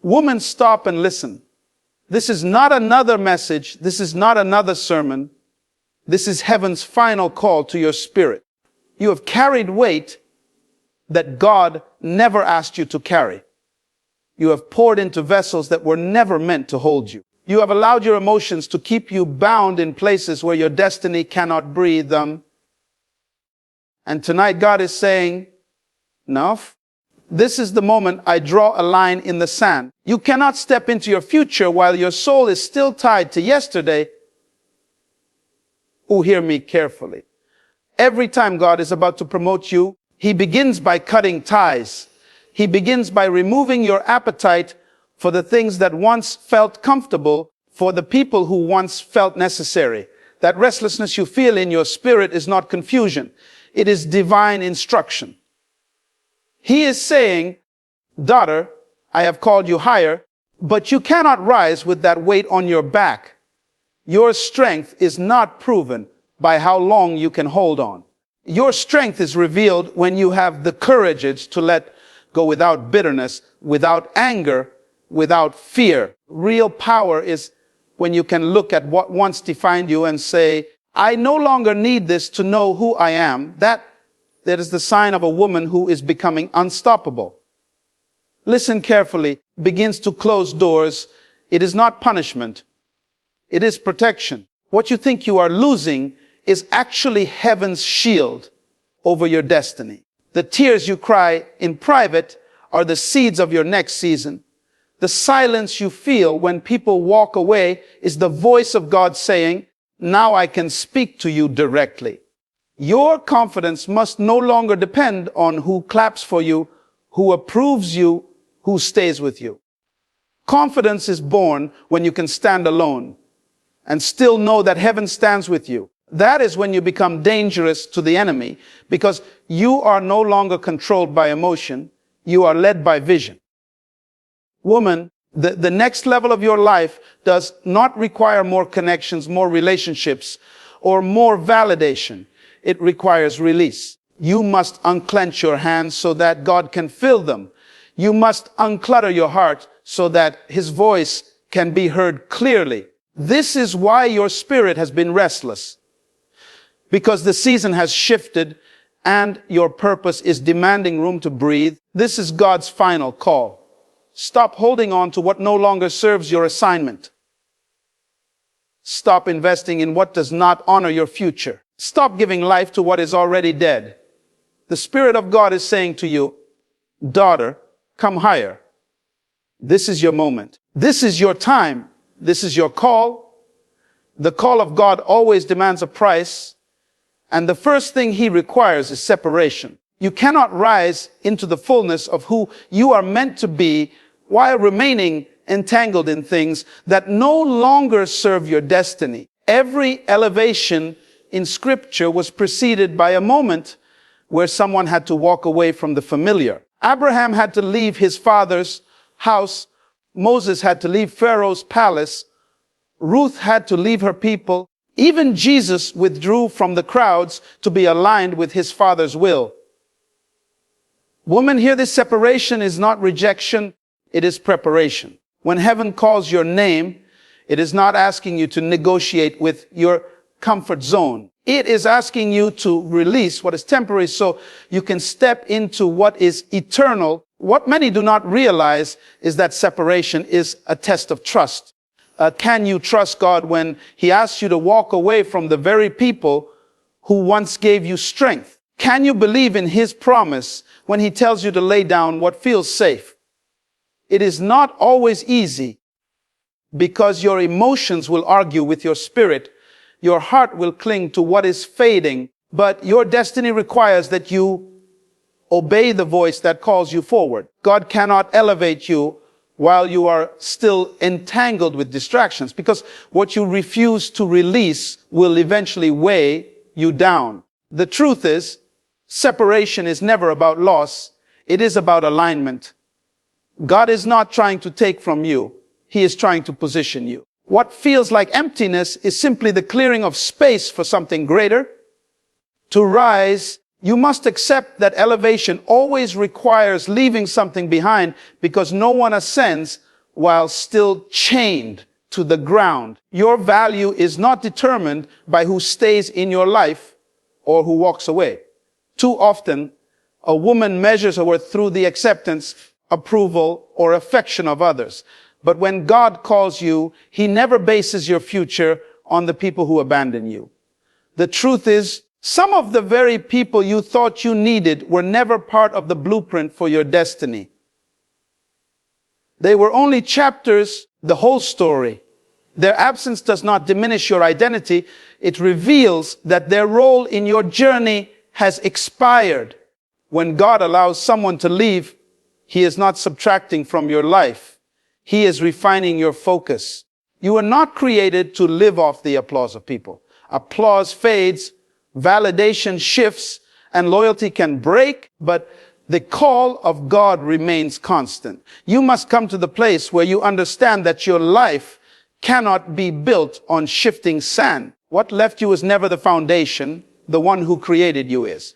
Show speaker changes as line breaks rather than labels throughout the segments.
Woman, stop and listen. This is not another message. This is not another sermon. This is heaven's final call to your spirit. You have carried weight that God never asked you to carry. You have poured into vessels that were never meant to hold you. You have allowed your emotions to keep you bound in places where your destiny cannot breathe them. And tonight God is saying, no, this is the moment I draw a line in the sand. You cannot step into your future while your soul is still tied to yesterday. Oh, hear me carefully. Every time God is about to promote you, He begins by cutting ties. He begins by removing your appetite for the things that once felt comfortable, for the people who once felt necessary. That restlessness you feel in your spirit is not confusion. It is divine instruction. He is saying, daughter, I have called you higher, but you cannot rise with that weight on your back. Your strength is not proven by how long you can hold on. Your strength is revealed when you have the courage to let go without bitterness, without anger, without fear. Real power is when you can look at what once defined you and say, I no longer need this to know who I am. That is the sign of a woman who is becoming unstoppable. Listen carefully. Begins to close doors. It is not punishment. It is protection. What you think you are losing is actually heaven's shield over your destiny. The tears you cry in private are the seeds of your next season. The silence you feel when people walk away is the voice of God saying, now I can speak to you directly. Your confidence must no longer depend on who claps for you, who approves you, who stays with you. Confidence is born when you can stand alone and still know that heaven stands with you. That is when you become dangerous to the enemy, because you are no longer controlled by emotion. You are led by vision. Woman, the next level of your life does not require more connections, more relationships, or more validation. It requires release. You must unclench your hands so that God can fill them. You must unclutter your heart so that His voice can be heard clearly. This is why your spirit has been restless. Because the season has shifted and your purpose is demanding room to breathe. This is God's final call. Stop holding on to what no longer serves your assignment. Stop investing in what does not honor your future. Stop giving life to what is already dead. The Spirit of God is saying to you, daughter, come higher. This is your moment. This is your time. This is your call. The call of God always demands a price. And the first thing He requires is separation. You cannot rise into the fullness of who you are meant to be while remaining entangled in things that no longer serve your destiny. Every elevation in Scripture was preceded by a moment where someone had to walk away from the familiar. Abraham had to leave his father's house. Moses had to leave Pharaoh's palace. Ruth had to leave her people. Even Jesus withdrew from the crowds to be aligned with His Father's will. Woman, here this separation is not rejection, it is preparation. When heaven calls your name, it is not asking you to negotiate with your comfort zone. It is asking you to release what is temporary so you can step into what is eternal. What many do not realize is that separation is a test of trust. Can you trust God when He asks you to walk away from the very people who once gave you strength? Can you believe in His promise when He tells you to lay down what feels safe? It is not always easy because your emotions will argue with your spirit. Your heart will cling to what is fading, but your destiny requires that you obey the voice that calls you forward. God cannot elevate you while you are still entangled with distractions, because what you refuse to release will eventually weigh you down. The truth is, separation is never about loss. It is about alignment. God is not trying to take from you. He is trying to position you. What feels like emptiness is simply the clearing of space for something greater. To rise, you must accept that elevation always requires leaving something behind, because no one ascends while still chained to the ground. Your value is not determined by who stays in your life or who walks away. Too often, a woman measures her worth through the acceptance, approval, or affection of others. But when God calls you, He never bases your future on the people who abandon you. The truth is, some of the very people you thought you needed were never part of the blueprint for your destiny. They were only chapters, the whole story. Their absence does not diminish your identity. It reveals that their role in your journey has expired. When God allows someone to leave, He is not subtracting from your life. He is refining your focus. You are not created to live off the applause of people. Applause fades, validation shifts, and loyalty can break, but the call of God remains constant. You must come to the place where you understand that your life cannot be built on shifting sand. What left you is never the foundation. The one who created you is.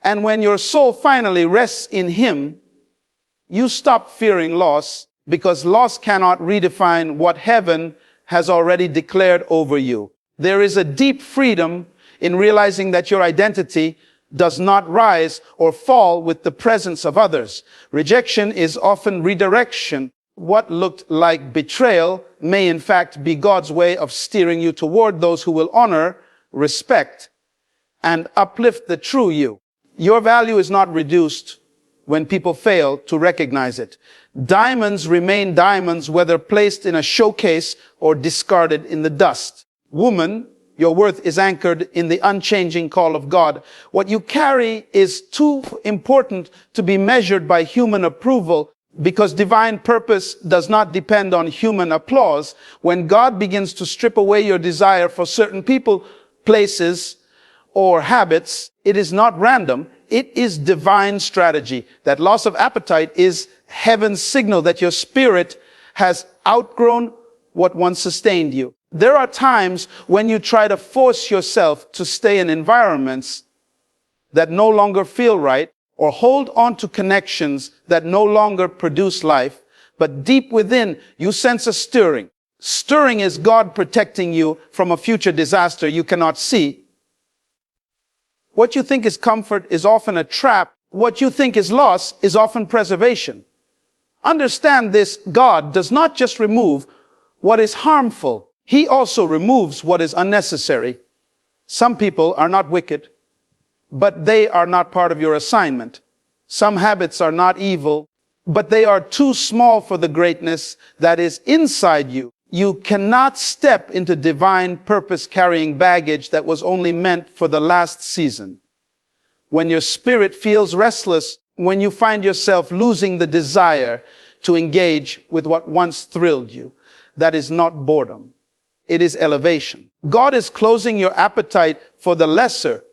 And when your soul finally rests in Him, you stop fearing loss, because loss cannot redefine what heaven has already declared over you. There is a deep freedom in realizing that your identity does not rise or fall with the presence of others. Rejection is often redirection. What looked like betrayal may in fact be God's way of steering you toward those who will honor, respect, and uplift the true you. Your value is not reduced when people fail to recognize it. Diamonds remain diamonds whether placed in a showcase or discarded in the dust. Woman, your worth is anchored in the unchanging call of God. What you carry is too important to be measured by human approval, because divine purpose does not depend on human applause. When God begins to strip away your desire for certain people, places, or habits, it is not random. It is divine strategy. That loss of appetite is heaven's signal that your spirit has outgrown what once sustained you. There are times when you try to force yourself to stay in environments that no longer feel right, or hold on to connections that no longer produce life, but deep within you sense a stirring. Stirring is God protecting you from a future disaster you cannot see. What you think is comfort is often a trap. What you think is loss is often preservation. Understand this: God does not just remove what is harmful, He also removes what is unnecessary. Some people are not wicked, but they are not part of your assignment. Some habits are not evil, but they are too small for the greatness that is inside you. You cannot step into divine purpose carrying baggage that was only meant for the last season. When your spirit feels restless, when you find yourself losing the desire to engage with what once thrilled you, that is not boredom. It is elevation. God is closing your appetite for the lesser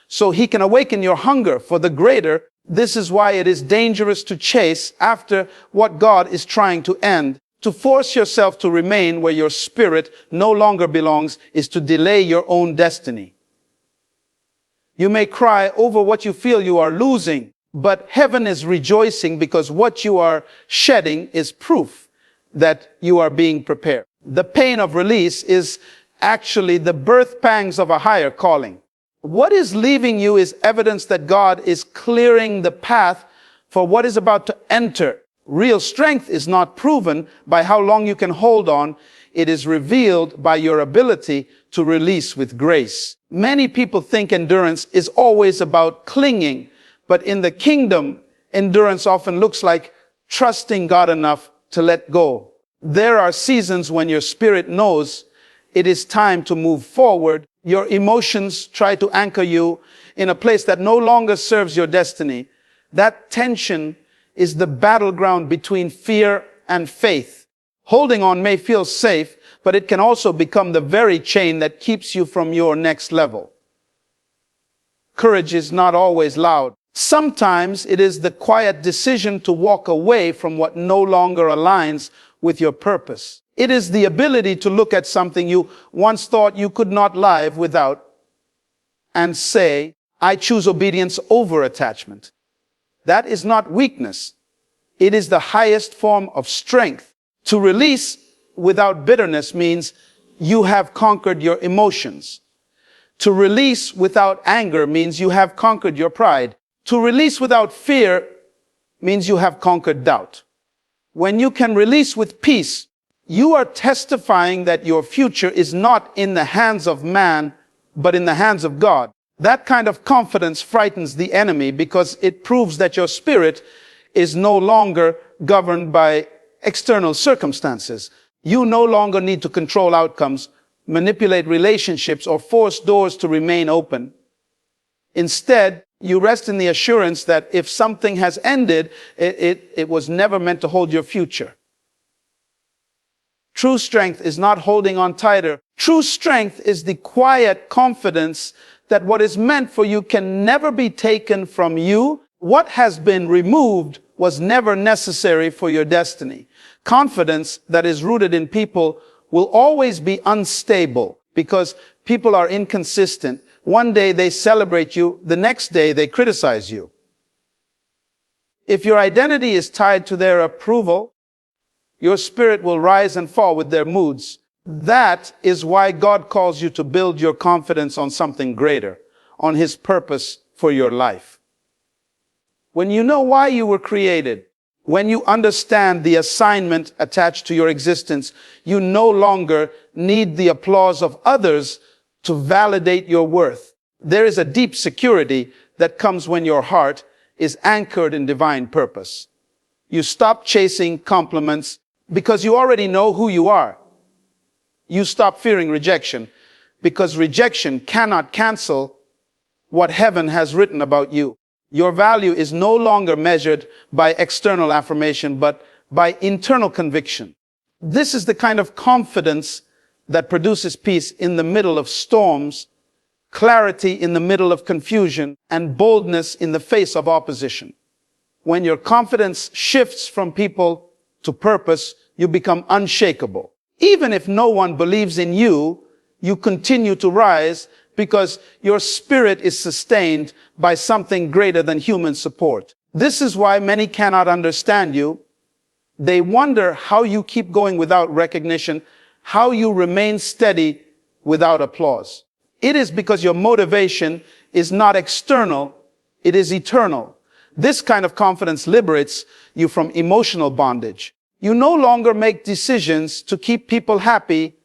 so He can awaken your hunger for the greater. This is why it is dangerous to chase after what God is trying to end. To force yourself to remain where your spirit no longer belongs is to delay your own destiny. You may cry over what you feel you are losing, but heaven is rejoicing, because what you are shedding is proof that you are being prepared. The pain of release is actually the birth pangs of a higher calling. What is leaving you is evidence that God is clearing the path for what is about to enter. Real strength is not proven by how long you can hold on. It is revealed by your ability to release with grace. Many people think endurance is always about clinging, but in the kingdom, endurance often looks like trusting God enough to let go. There are seasons when your spirit knows it is time to move forward. Your emotions try to anchor you in a place that no longer serves your destiny. That tension is the battleground between fear and faith. Holding on may feel safe, but it can also become the very chain that keeps you from your next level. Courage is not always loud. Sometimes it is the quiet decision to walk away from what no longer aligns with your purpose. It is the ability to look at something you once thought you could not live without and say, I choose obedience over attachment. That is not weakness. It is the highest form of strength. To release without bitterness means you have conquered your emotions. To release without anger means you have conquered your pride. To release without fear means you have conquered doubt. When you can release with peace, you are testifying that your future is not in the hands of man, but in the hands of God. That kind of confidence frightens the enemy because it proves that your spirit is no longer governed by external circumstances. You no longer need to control outcomes, manipulate relationships, or force doors to remain open. Instead, you rest in the assurance that if something has ended, it was never meant to hold your future. True strength is not holding on tighter. True strength is the quiet confidence that what is meant for you can never be taken from you. What has been removed was never necessary for your destiny. Confidence that is rooted in people will always be unstable because people are inconsistent. One day they celebrate you, the next day they criticize you. If your identity is tied to their approval, your spirit will rise and fall with their moods. That is why God calls you to build your confidence on something greater, on His purpose for your life. When you know why you were created, when you understand the assignment attached to your existence, you no longer need the applause of others to validate your worth. There is a deep security that comes when your heart is anchored in divine purpose. You stop chasing compliments because you already know who you are. You stop fearing rejection because rejection cannot cancel what heaven has written about you. Your value is no longer measured by external affirmation, but by internal conviction. This is the kind of confidence that produces peace in the middle of storms, clarity in the middle of confusion, and boldness in the face of opposition. When your confidence shifts from people to purpose, you become unshakable. Even if no one believes in you, you continue to rise because your spirit is sustained by something greater than human support. This is why many cannot understand you. They wonder how you keep going without recognition, how you remain steady without applause. It is because your motivation is not external, it is eternal. This kind of confidence liberates you from emotional bondage. You no longer make decisions to keep people happy.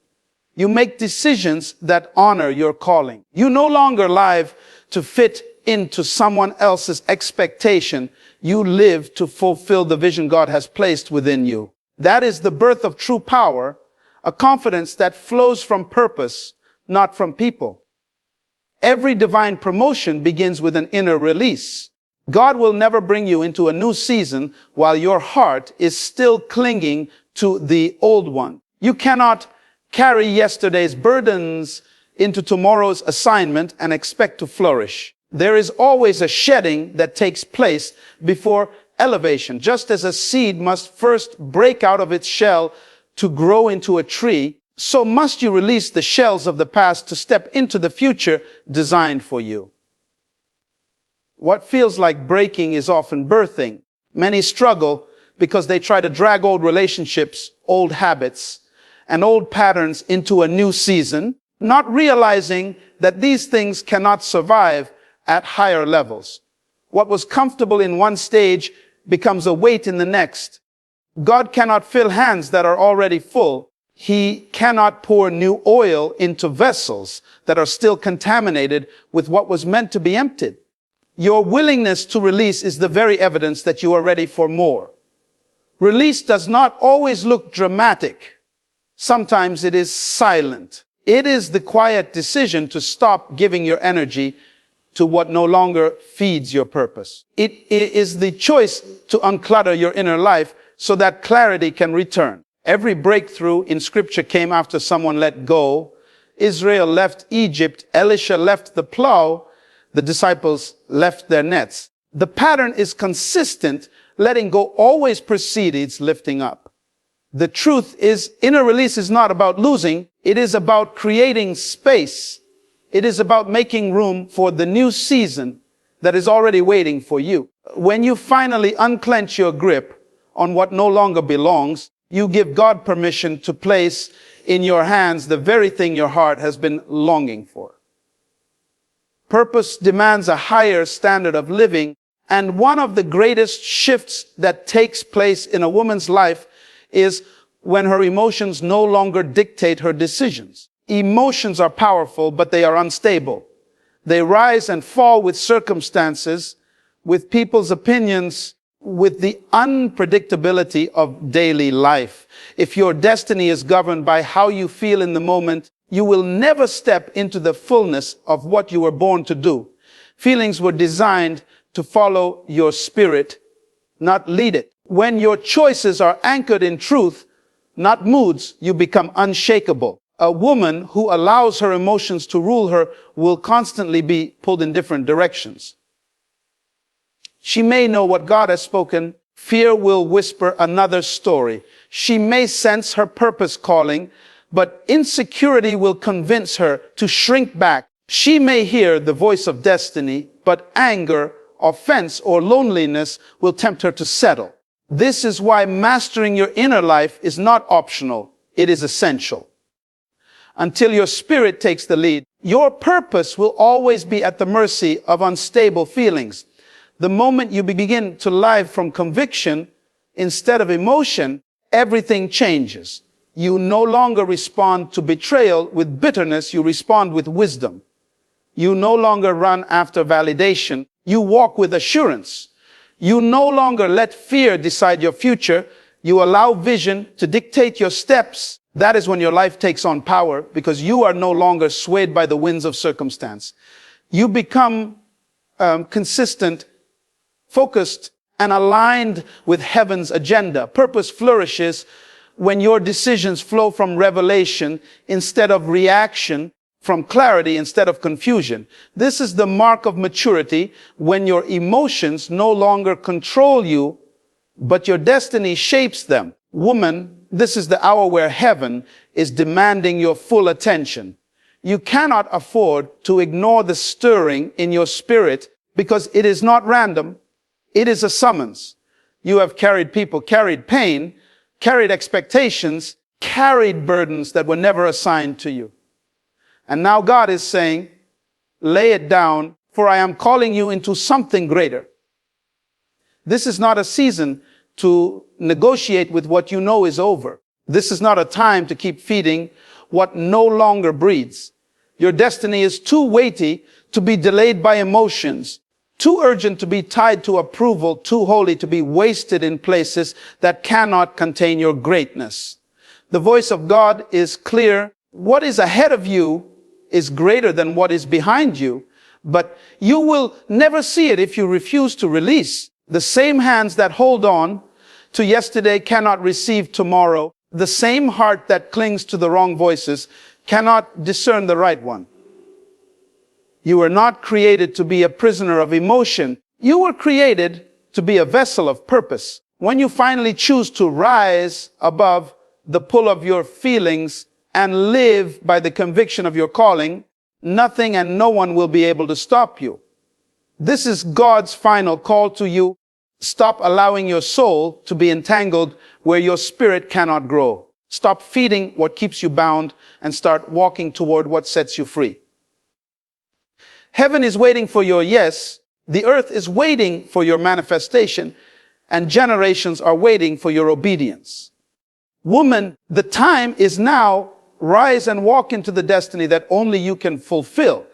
You make decisions that honor your calling. You no longer live to fit into someone else's expectation. You live to fulfill the vision God has placed within you. That is the birth of true power, a confidence that flows from purpose, not from people. Every divine promotion begins with an inner release. God will never bring you into a new season while your heart is still clinging to the old one. You cannot carry yesterday's burdens into tomorrow's assignment and expect to flourish. There is always a shedding that takes place before elevation. Just as a seed must first break out of its shell to grow into a tree, so must you release the shells of the past to step into the future designed for you. What feels like breaking is often birthing. Many struggle because they try to drag old relationships, old habits, and old patterns into a new season, not realizing that these things cannot survive at higher levels. What was comfortable in one stage becomes a weight in the next. God cannot fill hands that are already full. He cannot pour new oil into vessels that are still contaminated with what was meant to be emptied. Your willingness to release is the very evidence that you are ready for more. Release does not always look dramatic. Sometimes it is silent. It is the quiet decision to stop giving your energy to what no longer feeds your purpose. It is the choice to unclutter your inner life so that clarity can return. Every breakthrough in Scripture came after someone let go. Israel left Egypt. Elisha left the plow. The disciples left their nets. The pattern is consistent. Letting go always precedes lifting up. The truth is, inner release is not about losing. It is about creating space. It is about making room for the new season that is already waiting for you. When you finally unclench your grip on what no longer belongs, You give God permission to place in your hands the very thing your heart has been longing for. Purpose demands a higher standard of living, and one of the greatest shifts that takes place in a woman's life is when her emotions no longer dictate her decisions. Emotions are powerful, but they are unstable. They rise and fall with circumstances, with people's opinions, with the unpredictability of daily life. If your destiny is governed by how you feel in the moment, you will never step into the fullness of what you were born to do. Feelings were designed to follow your spirit, not lead it. When your choices are anchored in truth, not moods, you become unshakable. A woman who allows her emotions to rule her will constantly be pulled in different directions. She may know what God has spoken. Fear will whisper another story. She may sense her purpose calling, but insecurity will convince her to shrink back. She may hear the voice of destiny, but anger, offense, or loneliness will tempt her to settle. This is why mastering your inner life is not optional. It is essential. Until your spirit takes the lead, your purpose will always be at the mercy of unstable feelings. The moment you begin to live from conviction instead of emotion, everything changes. You no longer respond to betrayal with bitterness, you respond with wisdom. You no longer run after validation, you walk with assurance. You no longer let fear decide your future, you allow vision to dictate your steps. That is when your life takes on power, because you are no longer swayed by the winds of circumstance. You become consistent, focused, and aligned with heaven's agenda. Purpose flourishes when your decisions flow from revelation instead of reaction, from clarity instead of confusion. This is the mark of maturity, when your emotions no longer control you, but your destiny shapes them. Woman, this is the hour where heaven is demanding your full attention. You cannot afford to ignore the stirring in your spirit, because it is not random. It is a summons. You have carried people, carried pain, carried expectations, carried burdens that were never assigned to you. And now God is saying, lay it down, for I am calling you into something greater. This is not a season to negotiate with what you know is over. This is not a time to keep feeding what no longer breathes. Your destiny is too weighty to be delayed by emotions, too urgent to be tied to approval, too holy to be wasted in places that cannot contain your greatness. The voice of God is clear. What is ahead of you is greater than what is behind you, but you will never see it if you refuse to release. The same hands that hold on to yesterday cannot receive tomorrow. The same heart that clings to the wrong voices cannot discern the right one. You were not created to be a prisoner of emotion. You were created to be a vessel of purpose. When you finally choose to rise above the pull of your feelings and live by the conviction of your calling, nothing and no one will be able to stop you. This is God's final call to you. Stop allowing your soul to be entangled where your spirit cannot grow. Stop feeding what keeps you bound and start walking toward what sets you free. Heaven is waiting for your yes. The earth is waiting for your manifestation, and generations are waiting for your obedience. Woman, the time is now. Rise and walk into the destiny that only you can fulfill.